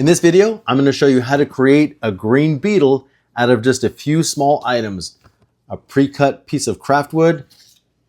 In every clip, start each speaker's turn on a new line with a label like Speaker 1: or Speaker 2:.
Speaker 1: In this video, I'm going to show you how to create a green beetle out of just a few small items. A pre-cut piece of craft wood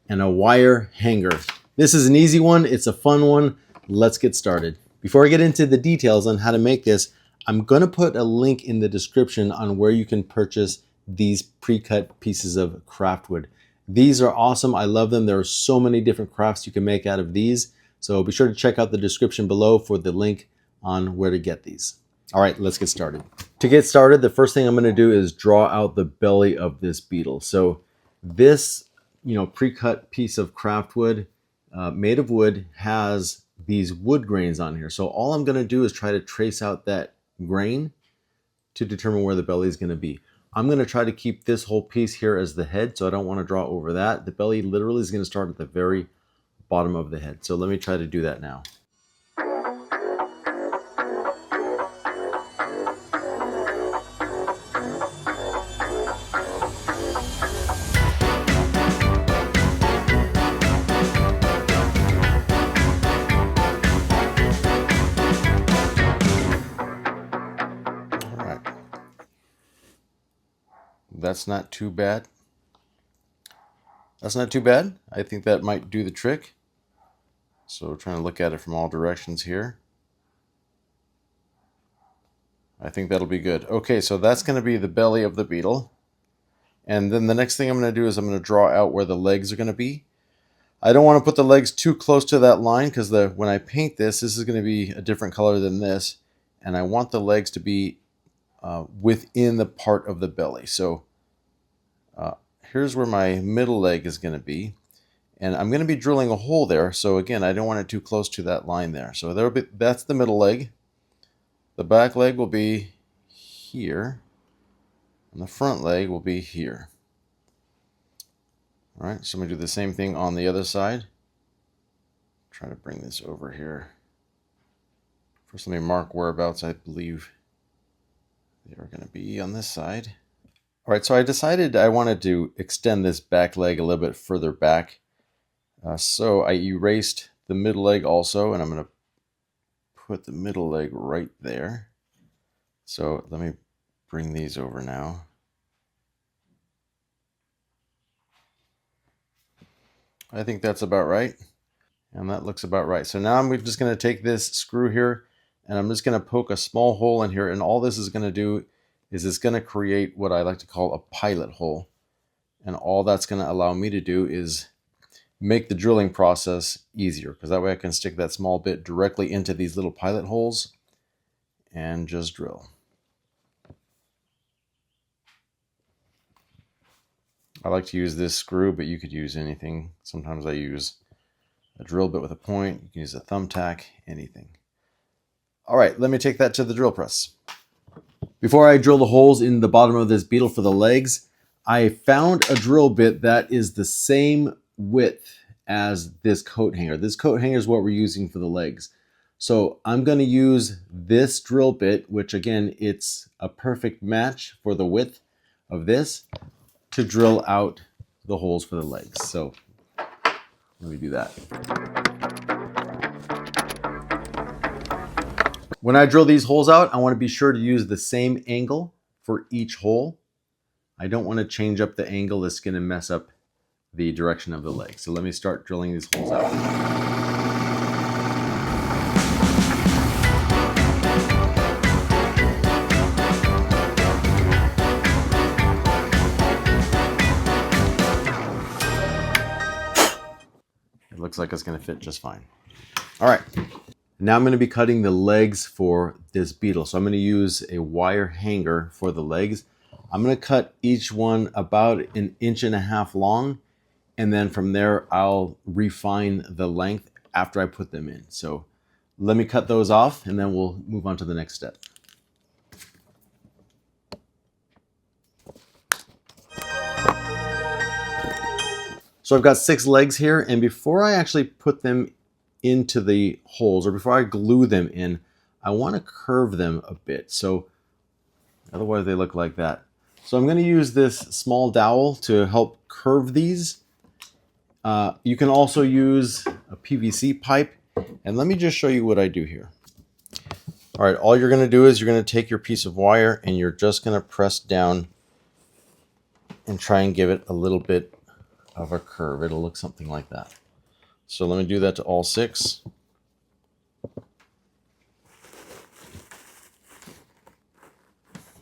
Speaker 1: and a wire hanger. This is an easy one, it's a fun one. Let's get started. Before I get into the details on how to make this, I'm going to put a link in the description on where you can purchase these pre-cut pieces of craft wood. These are awesome, I love them. There are so many different crafts you can make out of these. So be sure to check out the description below for the link on where to get these. All right, let's get started. To get started, the first thing I'm going to do is draw out the belly of this beetle. So this, pre-cut piece of craft wood made of wood has these wood grains on here. So all I'm going to do is try to trace out that grain to determine where the belly is going to be. I'm going to try to keep this whole piece here as the head, so I don't want to draw over that. The belly literally is going to start at the very bottom of the head. So let me try to do that now. That's not too bad. That's not too bad. I think that might do the trick. So we're trying to look at it from all directions here. I think that'll be good. Okay, so that's going to be the belly of the beetle. And then the next thing I'm going to do is I'm going to draw out where the legs are going to be. I don't want to put the legs too close to that line because when I paint this is going to be a different color than this. And I want the legs to be within the part of the belly. So here's where my middle leg is going to be, and I'm going to be drilling a hole there. So again, I don't want it too close to that line there. So that's the middle leg. The back leg will be here, and the front leg will be here. All right, so I'm going to do the same thing on the other side. Try to bring this over here. First, let me mark whereabouts I believe they are going to be on this side. All right, so I decided I wanted to extend this back leg a little bit further back. So I erased the middle leg also, and I'm going to put the middle leg right there. So let me bring these over now. I think that's about right. And that looks about right. So now I'm just going to take this screw here, and I'm just going to poke a small hole in here, and all this is going to do is it's going to create what I like to call a pilot hole. And all that's going to allow me to do is make the drilling process easier, because that way I can stick that small bit directly into these little pilot holes and just drill. I like to use this screw, but you could use anything. Sometimes I use a drill bit with a point. You can use a thumbtack, anything. All right, let me take that to the drill press. Before I drill the holes in the bottom of this beetle for the legs, I found a drill bit that is the same width as this coat hanger. This coat hanger is what we're using for the legs. So I'm going to use this drill bit, which again, it's a perfect match for the width of this, to drill out the holes for the legs. So let me do that. When I drill these holes out, I want to be sure to use the same angle for each hole. I don't want to change up the angle that's going to mess up the direction of the leg. So let me start drilling these holes out. It looks like it's going to fit just fine. All right. Now I'm going to be cutting the legs for this beetle. So I'm going to use a wire hanger for the legs. I'm going to cut each one about 1.5 inches long. And then from there, I'll refine the length after I put them in. So let me cut those off, and then we'll move on to the next step. So I've got 6 legs here, and before I actually put them into the holes, or before I glue them in, I want to curve them a bit. So otherwise they look like that. So I'm going to use this small dowel to help curve these. You can also use a PVC pipe, and let me just show you what I do here. All right, all you're going to do is you're going to take your piece of wire and you're just going to press down and try and give it a little bit of a curve. It'll look something like that. So let me do that to all 6.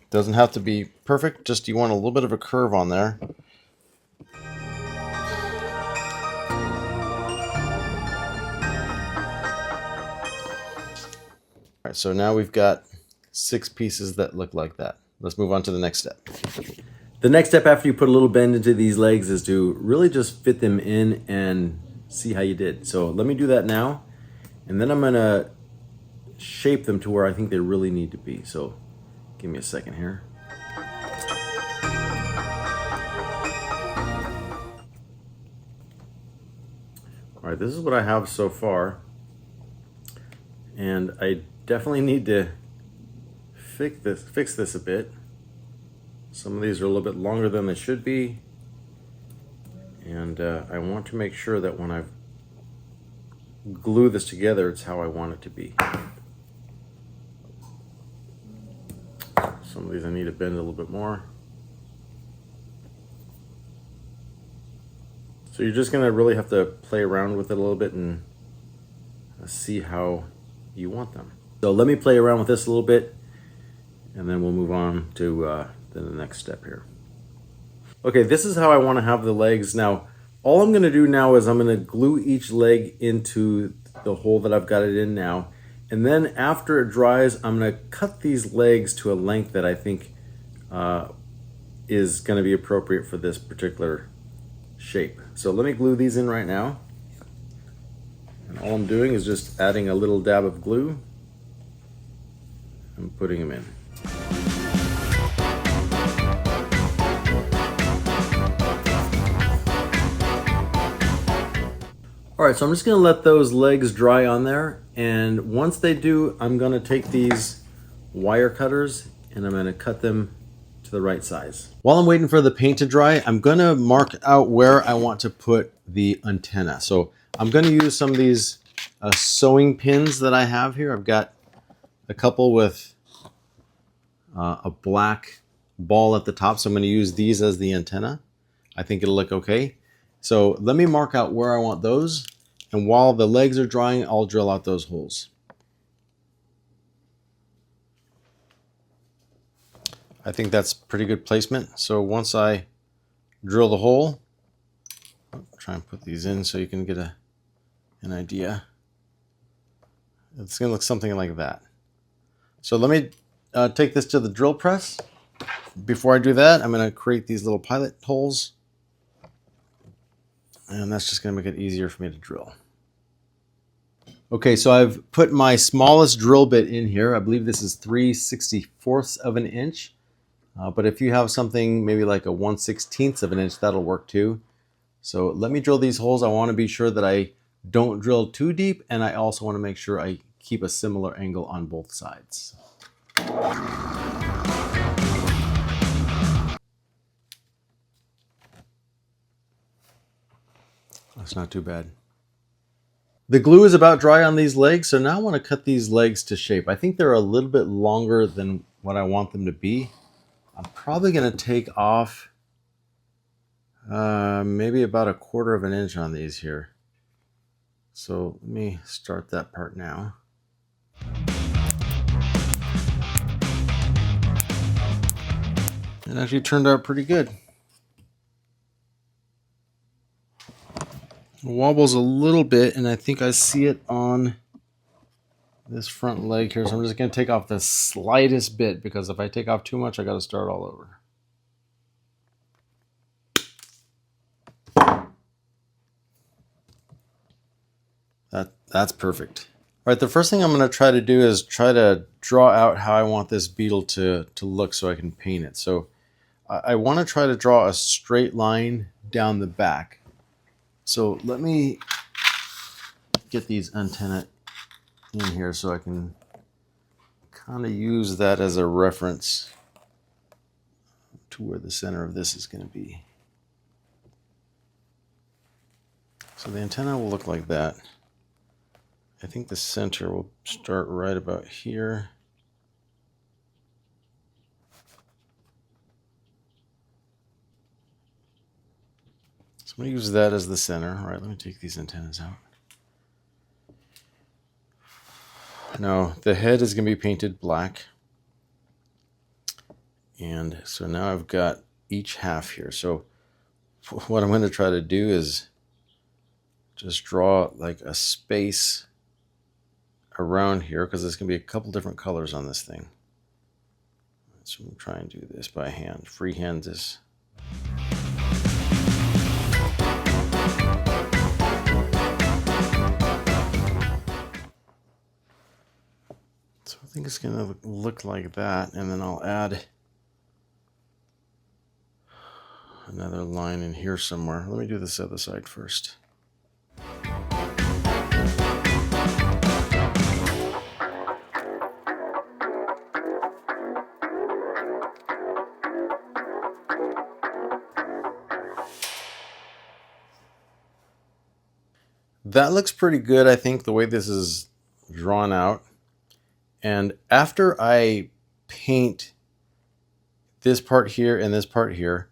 Speaker 1: Doesn't have to be perfect, just you want a little bit of a curve on there. All right, so now we've got 6 pieces that look like that. Let's move on to the next step. The next step after you put a little bend into these legs is to really just fit them in and see how you did. So let me do that now, and then I'm gonna shape them to where I think they really need to be. So give me a second here. All right, this is what I have so far, and I definitely need to fix this a bit. Some of these are a little bit longer than they should be, and I want to make sure that when I glue this together, it's how I want it to be. Some of these I need to bend a little bit more. So you're just gonna really have to play around with it a little bit and see how you want them. So let me play around with this a little bit, and then we'll move on to the next step here. Okay, this is how I want to have the legs. Now, all I'm going to do now is I'm going to glue each leg into the hole that I've got it in now. And then after it dries, I'm going to cut these legs to a length that I think is going to be appropriate for this particular shape. So let me glue these in right now. And all I'm doing is just adding a little dab of glue and putting them in. All right, so I'm just gonna let those legs dry on there, and once they do, I'm gonna take these wire cutters and I'm gonna cut them to the right size. While I'm waiting for the paint to dry, I'm gonna mark out where I want to put the antenna. So I'm gonna use some of these sewing pins that I have here. I've got a couple with a black ball at the top, so I'm gonna use these as the antenna. I think it'll look okay. So let me mark out where I want those, and while the legs are drying, I'll drill out those holes. I think that's pretty good placement. So once I drill the hole, I'll try and put these in so you can get an idea. It's gonna look something like that. So let me take this to the drill press. Before I do that, I'm gonna create these little pilot holes, and that's just gonna make it easier for me to drill. Okay, so I've put my smallest drill bit in here. I believe this is 3/64 of an inch. But if you have something maybe like a 1/16 of an inch, that'll work too. So let me drill these holes. I want to be sure that I don't drill too deep, and I also want to make sure I keep a similar angle on both sides. That's not too bad. The glue is about dry on these legs, so now I want to cut these legs to shape. I think they're a little bit longer than what I want them to be. I'm probably going to take off maybe about 1/4 of an inch on these here. So let me start that part now. It actually turned out pretty good. It wobbles a little bit, and I think I see it on this front leg here. So I'm just going to take off the slightest bit, because if I take off too much, I got to start all over. That's perfect. All right, the first thing I'm going to try to do is try to draw out how I want this beetle to look so I can paint it. So I want to try to draw a straight line down the back. So let me get these antennae in here so I can kind of use that as a reference to where the center of this is going to be. So the antenna will look like that. I think the center will start right about here. I'm going to use that as the center. All right, let me take these antennas out. Now, the head is going to be painted black. And so now I've got each half here. So what I'm going to try to do is just draw like a space around here, because there's going to be a couple different colors on this thing. So I'm going to try and do this by hand. Freehand this. So I think it's going to look like that, and then I'll add another line in here somewhere. Let me do this other side first. That looks pretty good, I think, the way this is drawn out. And after I paint this part here and this part here,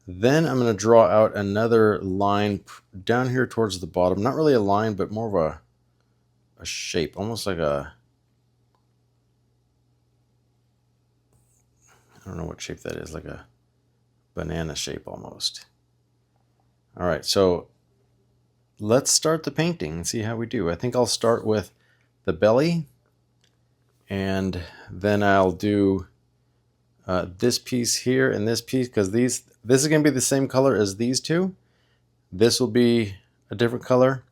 Speaker 1: then I'm going to draw out another line down here towards the bottom. Not really a line, but more of a shape, almost like a, I don't know what shape that is, like a banana shape almost. All right, so let's start the painting and see how we do. I think I'll start with the belly, and then I'll do this piece here and this piece, because this is going to be the same color as these two. This will be a different color.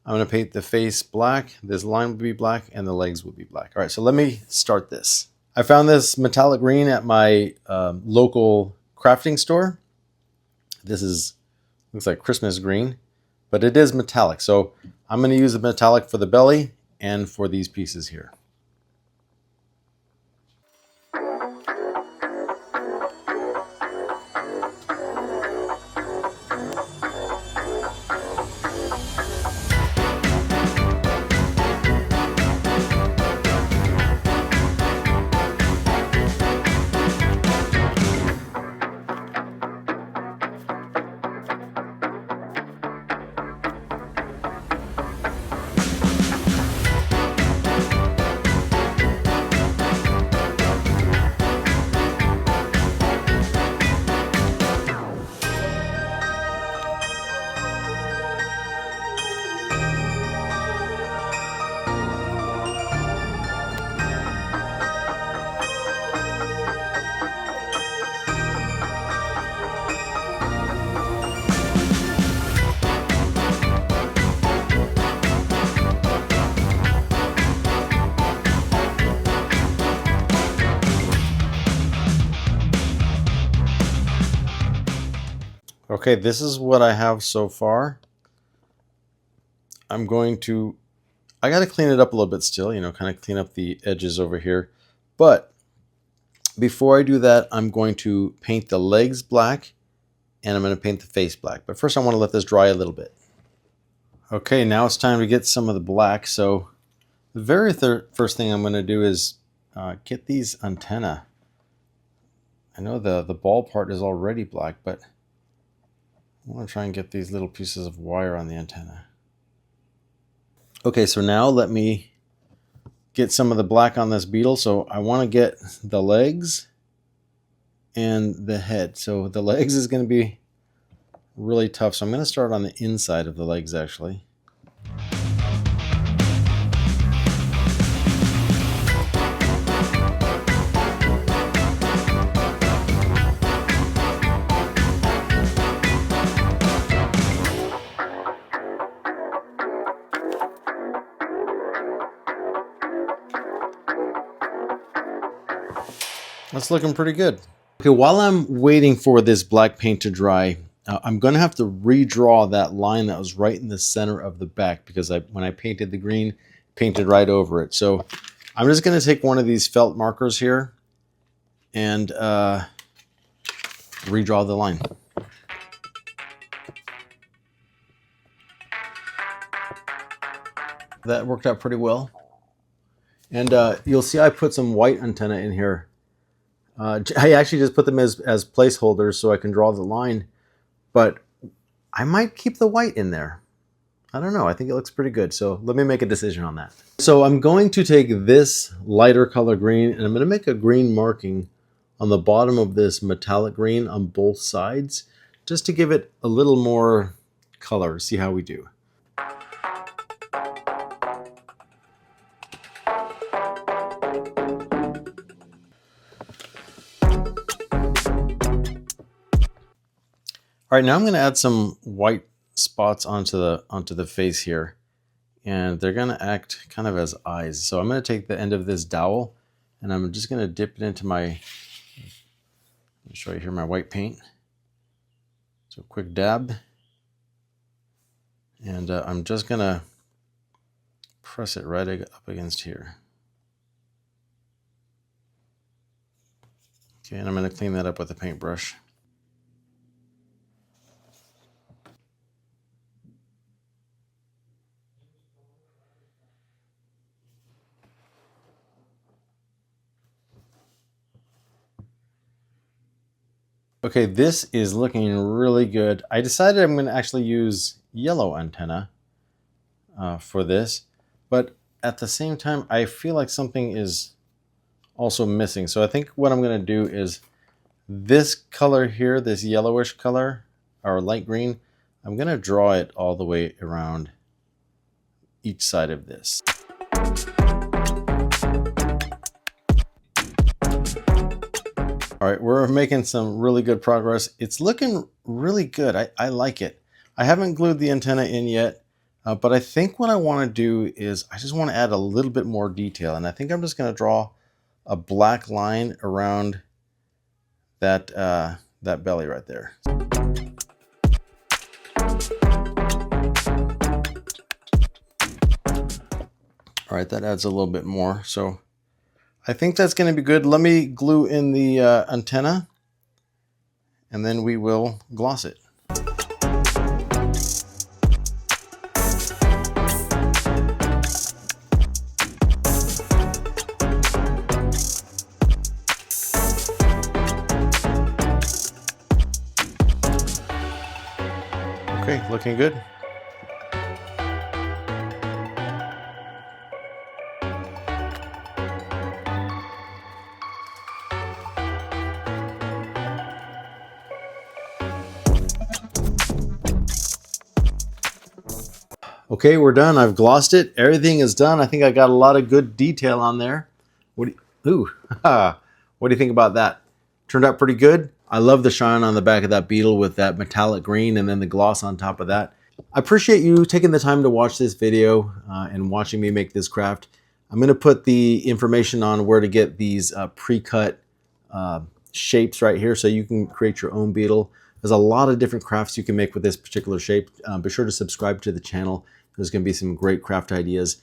Speaker 1: I'm going to paint the face black, this line will be black, and the legs will be black. All right, so let me start this. I found this metallic green at my local crafting store. This looks like Christmas green, but it is metallic. So I'm going to use the metallic for the belly and for these pieces here. Okay, this is what I have so far. I got to clean it up a little bit still, kind of clean up the edges over here. But before I do that, I'm going to paint the legs black, and I'm going to paint the face black. But first I want to let this dry a little bit. Okay, now it's time to get some of the black. So the very first thing I'm going to do is get these antennae. I know the ball part is already black, but I want to try and get these little pieces of wire on the antenna. Okay, so now let me get some of the black on this beetle. So I want to get the legs and the head. So the legs is going to be really tough. So I'm going to start on the inside of the legs actually. That's looking pretty good. Okay, while I'm waiting for this black paint to dry, I'm going to have to redraw that line that was right in the center of the back, because when I painted the green, painted right over it. So I'm just going to take one of these felt markers here and redraw the line. That worked out pretty well. And you'll see I put some white antenna in here. I actually just put them as placeholders so I can draw the line. But I might keep the white in there. I don't know, I think it looks pretty good. So let me make a decision on that. So I'm going to take this lighter color green and I'm going to make a green marking on the bottom of this metallic green on both sides, just to give it a little more color. See how we do. All right, now I'm going to add some white spots onto the face here, and they're going to act kind of as eyes. So I'm going to take the end of this dowel, and I'm just going to dip it into my. Let me show you here my white paint. So quick dab, and I'm just going to press it right up against here. Okay, and I'm going to clean that up with a paintbrush. Okay, this is looking really good. I decided I'm going to actually use yellow antenna for this, but at the same time, I feel like something is also missing. So I think what I'm going to do is this color here, this yellowish color, or light green, I'm going to draw it all the way around each side of this. All right, we're making some really good progress. It's looking really good. I like it. I haven't glued the antenna in yet, but I think what I want to do is I just want to add a little bit more detail. And I think I'm just going to draw a black line around that, that belly right there. All right, that adds a little bit more. So I think that's going to be good. Let me glue in the antenna, and then we will gloss it. Okay, looking good. Okay, we're done. I've glossed it. Everything is done. I think I got a lot of good detail on there. What do you think about that? Turned out pretty good. I love the shine on the back of that Beetle with that metallic green and then the gloss on top of that. I appreciate you taking the time to watch this video and watching me make this craft. I'm going to put the information on where to get these pre-cut shapes right here so you can create your own Beetle. There's a lot of different crafts you can make with this particular shape. Be sure to subscribe to the channel. There's going to be some great craft ideas.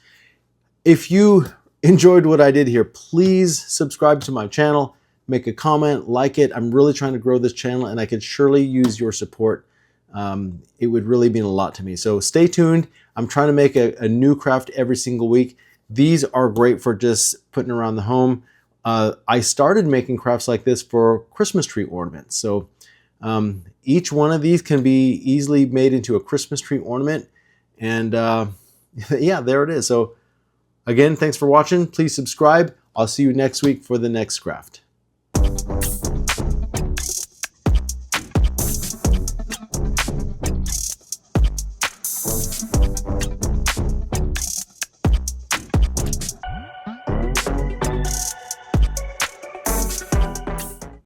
Speaker 1: If you enjoyed what I did here, please subscribe to my channel, make a comment, like it. I'm really trying to grow this channel and I could surely use your support. It would really mean a lot to me. So stay tuned. I'm trying to make a new craft every single week. These are great for just putting around the home. I started making crafts like this for Christmas tree ornaments. So each one of these can be easily made into a Christmas tree ornament. And yeah, there it is. So again, thanks for watching. Please subscribe. I'll see you next week for the next craft.